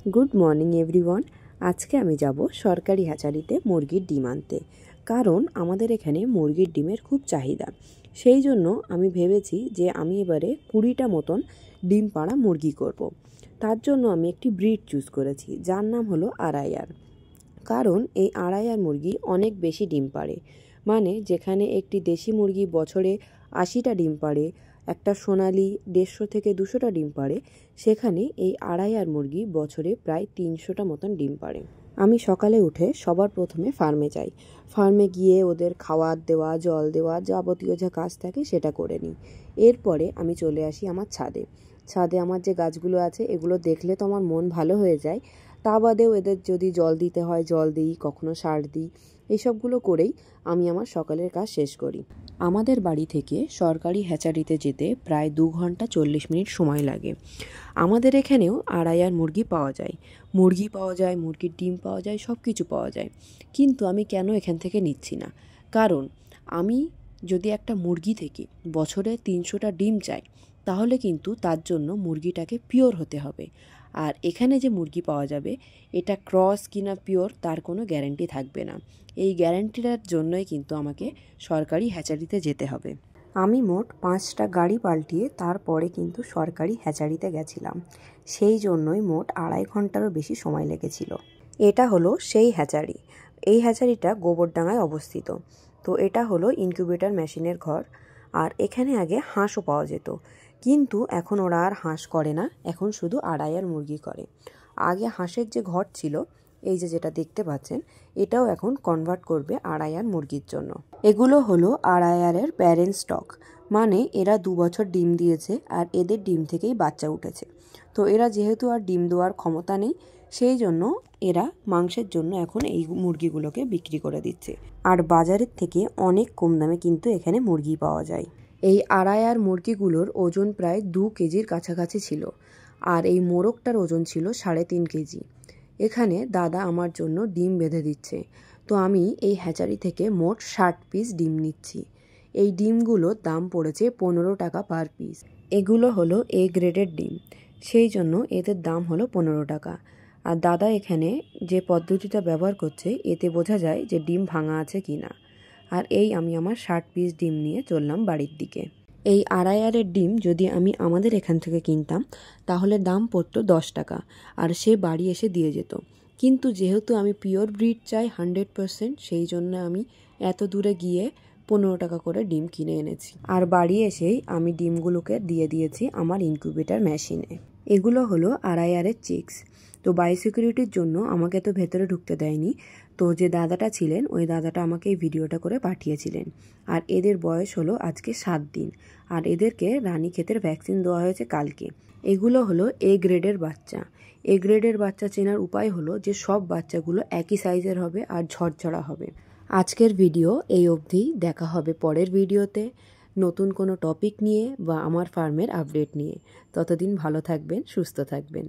Good morning everyone. আজকে আমি যাব সরকারি হ্যাচারিতে মুরগির ডিম আনতে, কারণ আমাদের এখানে মুরগির ডিমের খুব চাহিদা। সেই জন্য আমি ভেবেছি যে আমি এবারে 20টা মতন ডিম পাড়া মুরগি করব। তার জন্য আমি একটি ব্রিড চুজ করেছি যার নাম হলো আড়াইয়ার। কারণ এই আড়াইয়ার মুরগি অনেক বেশি ডিম পাড়ে, মানে যেখানে একটি দেশি মুরগি বছরে 80টা ডিম পাড়ে, একটা সোনালি 150 থেকে 200টা ডিম পাড়ে, সেখানে এই আড়াইয়ার মুরগি বছরে প্রায় 300টা মতন ডিম পাড়ে। আমি সকালে উঠে সবার প্রথমে ফার্মে যাই। ফার্মে গিয়ে ওদের খাওয়ার দেওয়া, জল দেওয়া, যাবতীয় যা কাজ থাকে সেটা করে নিই। এরপরে আমি চলে আসি আমার ছাদে। ছাদে আমার যে গাছগুলো আছে এগুলো দেখলে তো আমার মন ভালো হয়ে যায়। তা বাদেও এদের যদি জল দিতে হয় জল দিই, কখনো সার দিই, এইসবগুলো করেই আমি আমার সকালের কাজ শেষ করি। আমাদের বাড়ি থেকে সরকারি হ্যাচারিতে যেতে প্রায় 2 ঘন্টা 40 মিনিট সময় লাগে। আমাদের এখানেও আড়াইয়ার মুরগি পাওয়া যায়, মুরগির ডিম পাওয়া যায়, সব কিছু পাওয়া যায়। কিন্তু আমি কেন এখান থেকে নিচ্ছি না? কারণ আমি যদি একটা মুরগি থেকে বছরে 300টা ডিম চাই, তাহলে কিন্তু তার জন্য মুরগিটাকে পিওর হতে হবে। আর এখানে যে মুরগি পাওয়া যাবে এটা ক্রস কিনা পিওর তার কোনো গ্যারান্টি থাকবে না। এই গ্যারান্টিটার জন্যই কিন্তু আমাকে সরকারি হ্যাচারিতে যেতে হবে। আমি মোট 5টা গাড়ি পাল্টিয়ে তারপরে কিন্তু সরকারি হ্যাচারিতে গেছিলাম। সেই জন্যই মোট 2.5 ঘন্টারও বেশি সময় লেগেছিল। এটা হলো সেই হ্যাচারি। এই হ্যাচারিটা গোবরডাঙ্গায় অবস্থিত। তো এটা হলো ইনকিউবেটর মেশিনের ঘর। আর এখানে আগে হাঁসও পাওয়া যেত, কিন্তু এখন ওরা আর হাঁস করে না, এখন শুধু আড়াইয়ার মুরগি করে। আগে হাঁসের যে ঘর ছিল, এই যে যেটা দেখতে পাচ্ছেন, এটাও এখন কনভার্ট করবে আড়াইয়ার মুরগির জন্য। এগুলো হলো আড়াইয়ারের প্যারেন্ট স্টক, মানে এরা 2 বছর ডিম দিয়েছে আর এদের ডিম থেকেই বাচ্চা উঠেছে। তো এরা যেহেতু আর ডিম দেওয়ার ক্ষমতা নেই, সেই জন্য এরা মাংসের জন্য এখন এই মুরগিগুলোকে বিক্রি করে দিচ্ছে। আর বাজারের থেকে অনেক কম দামে কিন্তু এখানে মুরগি পাওয়া যায়। এই আড়াইয়ার মুরগিগুলোর ওজন প্রায় 2 কেজির কাছাকাছি ছিল, আর এই মোরগটার ওজন ছিল 3.5 কেজি। এখানে দাদা আমার জন্য ডিম বেঁধে দিচ্ছে। তো আমি এই হ্যাচারি থেকে মোট 60 পিস ডিম নিচ্ছি। এই ডিমগুলোর দাম পড়েছে 15 টাকা পার পিস। এগুলো হলো এ গ্রেডের ডিম, সেই জন্য এদের দাম হলো 15 টাকা। আর দাদা এখানে যে পদ্ধতিটা ব্যবহার করছে এতে বোঝা যায় যে ডিম ভাঙা আছে কি না। আর এই আমি আমার 60 পিস ডিম নিয়ে চললাম বাড়ির দিকে। এই আড়াইয়ারের ডিম যদি আমি আমাদের এখান থেকে কিনতাম তাহলে দাম পড়তো 10 টাকা, আর সে বাড়ি এসে দিয়ে যেত। কিন্তু যেহেতু আমি পিওর ব্রিড চাই 100%, সেই জন্য আমি এত দূরে গিয়ে 15 টাকা করে ডিম কিনে এনেছি। আর বাড়ি এসেই আমি ডিমগুলোকে দিয়ে দিয়েছি আমার ইনকিউবেটর মেশিনে। এগুলো হলো আড়াইয়ারের চিক্স। তো বায়োসিকিউরিটির জন্য আমাকে তো ভেতরে ঢুকতে দেয়নি। তো যে দাদাটা ছিলেন ওই দাদাটা আমাকে এই ভিডিওটা করে পাঠিয়েছিলেন। আর এদের বয়স হলো আজকে 7 দিন, আর এদেরকে রানীক্ষেতের ভ্যাকসিন দেওয়া হয়েছে কালকে। এগুলো হলো এ গ্রেডের বাচ্চা। এ গ্রেডের বাচ্চা চেনার উপায় হলো যে সব বাচ্চাগুলো একই সাইজের হবে আর ঝরঝরা হবে। আজকের ভিডিও এই অবধি। দেখা হবে পরের ভিডিওতে নতুন কোনো টপিক নিয়ে বা আমার ফার্মের আপডেট নিয়ে। ততদিন ভালো থাকবেন, সুস্থ থাকবেন।